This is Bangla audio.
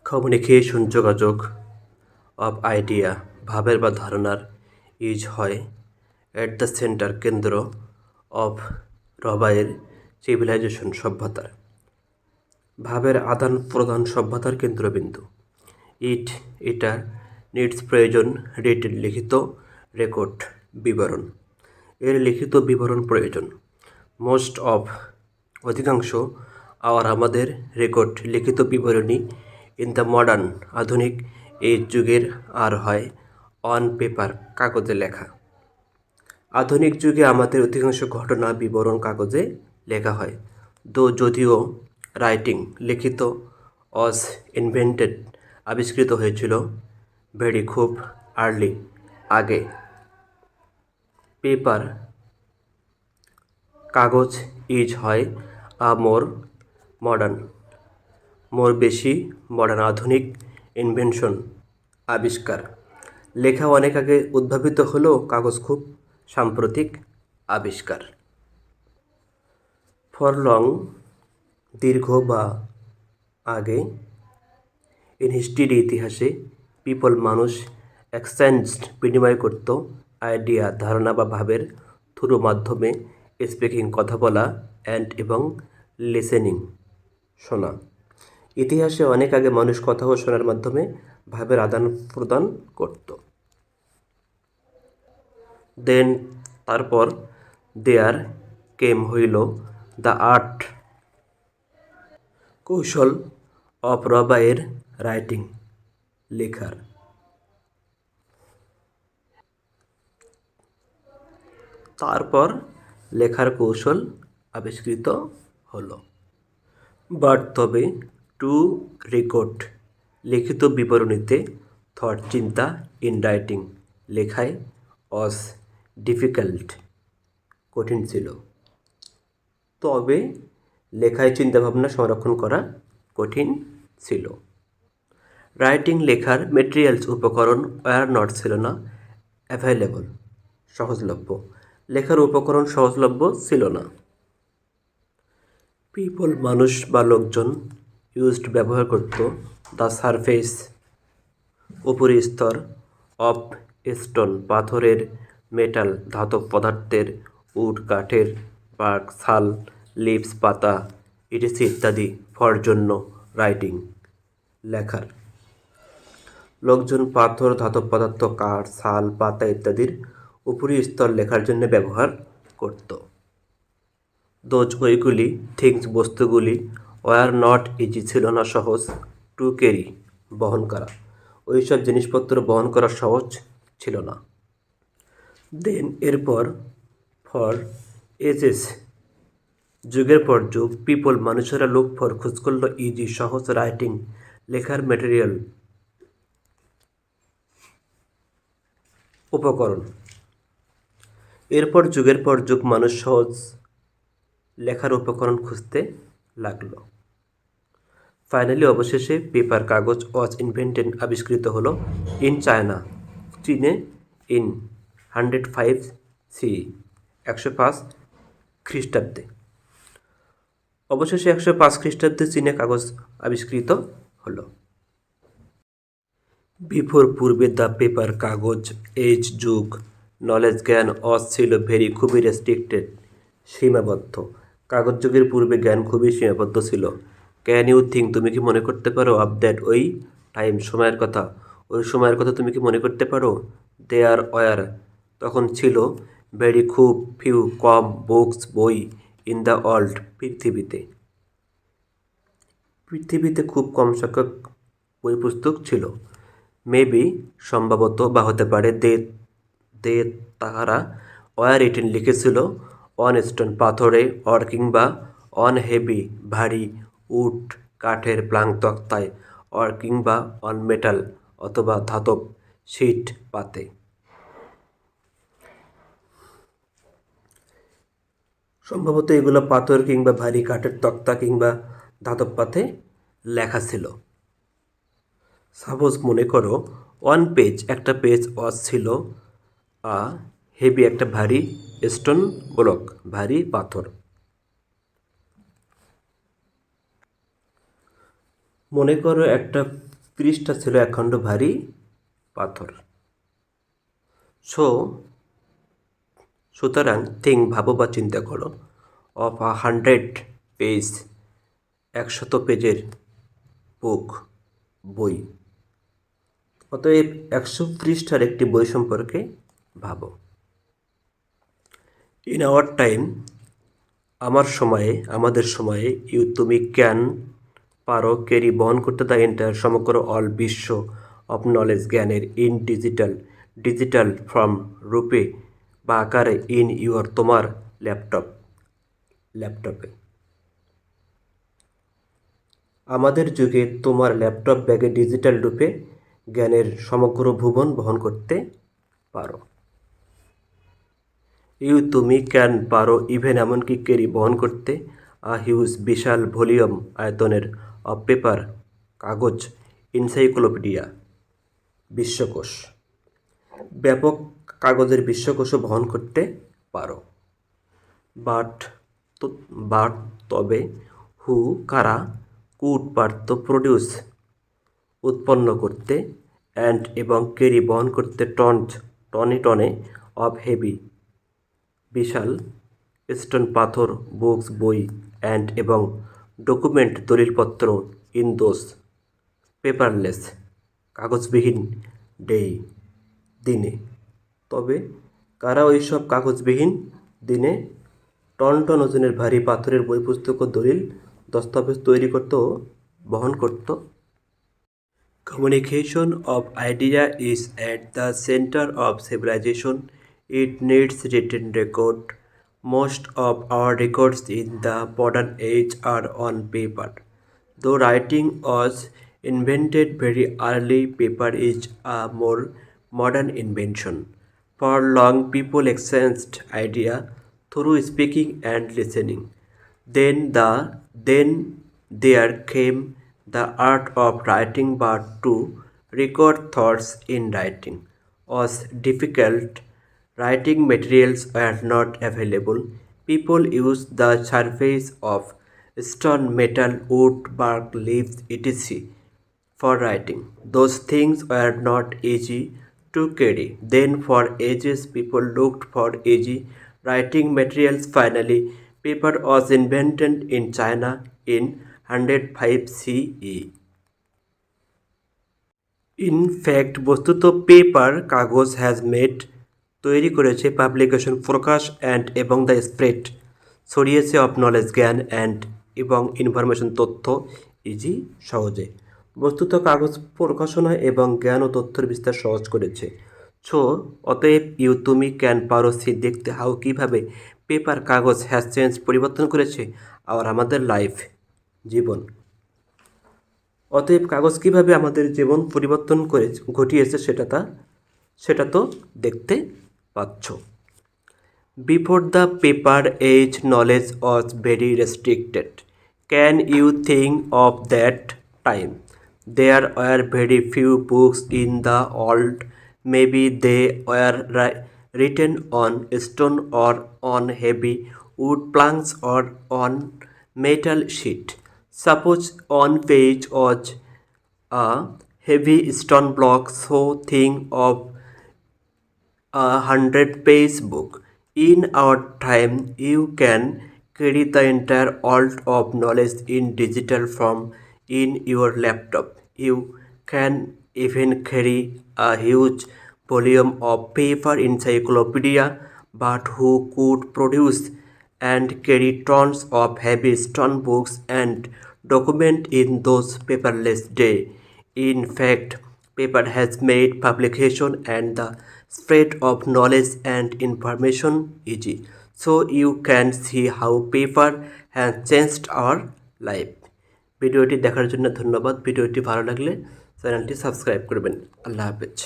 কমিউনিকেশন যোগাযোগ অব আইডিয়া ভাবের বা ধারণার ইজ হয় অ্যাট দ্য সেন্টার কেন্দ্র অফ রবায়ের সিভিলাইজেশন সভ্যতার ভাবের আদান প্রদান সভ্যতার কেন্দ্রবিন্দু এটা নিডস প্রয়োজন রিটেন লিখিত রেকর্ড বিবরণ এর লিখিত বিবরণ প্রয়োজন মোস্ট অফ অধিকাংশ আমাদের রেকর্ড লিখিত বিবরণী ইন দ্য মডার্ন আধুনিক এই যুগের আর হয় অন পেপার কাগজে লেখা আধুনিক যুগে আমাদের অধিকাংশ ঘটনা বিবরণ কাগজে লেখা হয় যদিও রাইটিং লিখিত অজ ইনভেন্টেড আবিষ্কৃত হয়েছিল ভেরি খুব আর্লি আগে পেপার কাগজ ইজ হয় মোর মডার্ন বেশি মডার্ন আধুনিক ইনভেনশন আবিষ্কার লেখা অনেক আগে উদ্ভাবিত হলেও কাগজ খুব সাম্প্রতিক আবিষ্কার ফর লং দীর্ঘ বা আগে ইন হিস্ট্রির ইতিহাসে পিপল মানুষ এক্সচেঞ্জড বিনিময় করত আইডিয়া ধারণা বা ভাবের থ্রু মাধ্যমে স্পিকিং কথা বলা এবং লিসেনিং শোনা ইতিহাসে অনেক আগে মানুষ কথা ও শোনার মাধ্যমে ভাবের আদান প্রদান করত দেন তারপর দেয়ার কেম হইল দ্য আর্ট কৌশল অফ রবায়ের রাইটিং লেখার তারপর লেখার কৌশল আবিষ্কৃত হলো বাট তবে টু রেকর্ড লিখিত বিবরণীতে থট চিন্তা ইন রাইটিং লেখায় অজ ডিফিকাল্ট কঠিন ছিল তবে লেখায় চিন্তাভাবনা সংরক্ষণ করা কঠিন ছিল রাইটিং লেখার মেটেরিয়ালস উপকরণ ওয়ার নট ছিল না অ্যাভেলেবল সহজলভ্য লেখার উপকরণ সহজলভ্য ছিল না পিপল মানুষ বা লোকজন ইউজড ব্যবহার করত দ্য সারফেস উপরি স্তর অফ স্টোন পাথরের মেটাল ধাতব পদার্থের উড কাঠের বার্ক ছাল লিভস পাতা ইটিসি ইত্যাদি ফর জন্য রাইটিং লেখার লোকজন পাথর ধাতব পদার্থ কাঠ ছাল পাতা ইত্যাদির উপরি স্তর লেখার জন্য ব্যবহার করত ওইগুলি থিংস বস্তুগুলি ওয়ার নট ইজি ছিল না সহজ টু ক্যারি বহন করা ওইসব জিনিসপত্র বহন করা সহজ ছিল না দেন এরপর ফর এজেস যুগের পর যুগ পিপল মানুষেরা লোক ফর খোঁজ করল ইজি সহজ রাইটিং লেখার ম্যাটেরিয়াল উপকরণ এরপর যুগের পর যুগ মানুষ সহজ লেখার উপকরণ খুঁজতে লাগল ফাইনালি অবশেষে পেপার কাগজ ওয়াজ ইনভেন্টেড আবিষ্কৃত হলো ইন চায়না চীনে ইন 105 সি 105 খ্রিস্টাব্দে অবশেষে 105 খ্রিস্টাব্দে চীনে কাগজ আবিষ্কৃত হলো বিফোর পূর্বে দ্য পেপার কাগজ এজ যুগ নলেজ জ্ঞান ছিল ভেরি খুবই রেস্ট্রিক্টেড সীমাবদ্ধ কাগজ যুগের পূর্বে জ্ঞান খুবই সীমাবদ্ধ ছিল ক্যান ইউ থিঙ্ক তুমি কি মনে করতে পারো অফ দ্যাট ওই টাইম সময়ের কথা ওই সময়ের কথা তুমি কি মনে করতে পারো দেয়ার ওয়ার তখন ছিল ভেরি খুব ফিউ কম বুকস বই ইন দ্য ওয়ার্ল্ড পৃথিবীতে খুব কম সংখ্যক বই পুস্তক ছিল মেবি সম্ভবত বা হতে পারে দে তাহারা ওয়ার রিটেন লিখেছিল অন স্টোন পাথরে অর কিংবা অন হেভি ভারী উড কাঠের প্লাঙ্ক তক্তায় অর কিংবা অন মেটাল অথবা ধাতব শিট পাতে সম্ভবত এগুলো পাথর কিংবা ভারী কাঠের তক্তা কিংবা ধাতব পাতে লেখা ছিল সাপোজ মনে করো ওয়ান পেজ একটা পেজ ওয়াজ ছিল হেভি একটা ভারী স্টোন ব্লক ভারী পাথর মনে করো একটা পৃষ্ঠা ছিল একখণ্ড ভারী পাথর। সুতরাং থিঙ্ক, ভাবো বা চিন্তা করো, অফ 100 পেজ, 100 পেজের বুক, বই। অতএব 100 পৃষ্ঠার একটি বই সম্পর্কে ভাবো। ইন আওয়ার টাইম, আমাদের সময়ে, তুমি ক্যান, পারো, ক্যারি, বহন করতে দ্য এন্টায়ার, সমগ্র, অল, বিশ্ব, অফ নলেজ, জ্ঞানের, ইন ডিজিটাল ফর্ম, রূপে বা আকারে, ইন ইউর, তোমার ল্যাপটপে। আমাদের যুগে তোমার ল্যাপটপ ব্যাগে ডিজিটাল রূপে জ্ঞানের সমগ্র ভুবন বহন করতে পারো। তুমি ক্যান, পারো, ইভেন, এমনকি ক্যারি, বহন করতে, হিউজ, বিশাল, ভলিউম, আয়তনের, অফ পেপার, কাগজ, এনসাইক্লোপিডিয়া, বিশ্বকোষ, ব্যাপক কাগজের বিশ্বকোষও বহন করতে পারো। বাট তবে, হু, কারা, কুড, পারত, প্রডিউস, উৎপন্ন করতে, অ্যান্ড, এবং, ক্যারি, বহন করতে, টনে অফ হেভি, বিশাল, স্টোন, পাথর, বুকস, বই, অ্যান্ড, এবং, ডকুমেন্ট, দলিলপত্র, ইন দোজ পেপারলেস, কাগজবিহীন দিনে। তবে কারা ওইসব কাগজবিহীন দিনে টন ওজনের ভারী পাথরের বই, পুস্তক ও দলিল দস্তাবেজ তৈরি করত ও বহন করত। Communication of idea is at the center of civilization. It needs written record. Most of our records in the modern age are on paper. Though writing was invented very early, paper is a more modern invention. For long, people exchanged idea through speaking and listening. Then there came the art of writing, but to record thoughts in writing was difficult. Writing materials were not available. People used the surface of stone, metal, wood, bark, leaves, etc. for writing. Those things were not easy to carry. Then for ages people looked for easy writing materials. Finally, paper was invented in China in 105 CE. In fact, বস্তুত পেপার, কাগজ, হ্যাজ মেড, তৈরি করেছে, পাবলিকেশন, প্রকাশ, অ্যান্ড, এবং দ্য স্প্রেড, ছড়িয়েছে, অফ নলেজ, জ্ঞান, অ্যান্ড, এবং ইনফরমেশন, তথ্য, ইজি, সহজে। বস্তুত কাগজ প্রকাশনা এবং জ্ঞান ও তথ্যের বিস্তার সহজ করেছে। অতএব তুমি ক্যান, পারো, সি, দেখতে, হাউ, কীভাবে পেপার, কাগজ, হ্যাজ চেঞ্জ, পরিবর্তন করেছে, আমাদের লাইফ, জীবন। অতএব কাগজ কীভাবে আমাদের জীবন পরিবর্তন ঘটিয়েছে সেটা তো দেখতে পাচ্ছ। Before the paper age, knowledge was very restricted. Can you think of that time? There were very few books in the world. Maybe they were written on stone or on heavy wood planks or on metal sheet. Suppose one page was a heavy stone block, so think of 100-page book. In our time, you can carry the entire world of knowledge in digital form in your laptop. You can even carry a huge volume of paper encyclopedia, but who could produce and carry tons of heavy stone books and document in those paperless days? In fact, paper has made publication and the spread of knowledge and information easy. So you can see how paper has changed our life. ভিডিওটি দেখার জন্য ধন্যবাদ। ভিডিওটি ভালো লাগলে চ্যানেলটি সাবস্ক্রাইব করবেন। আল্লাহ হাফেজ।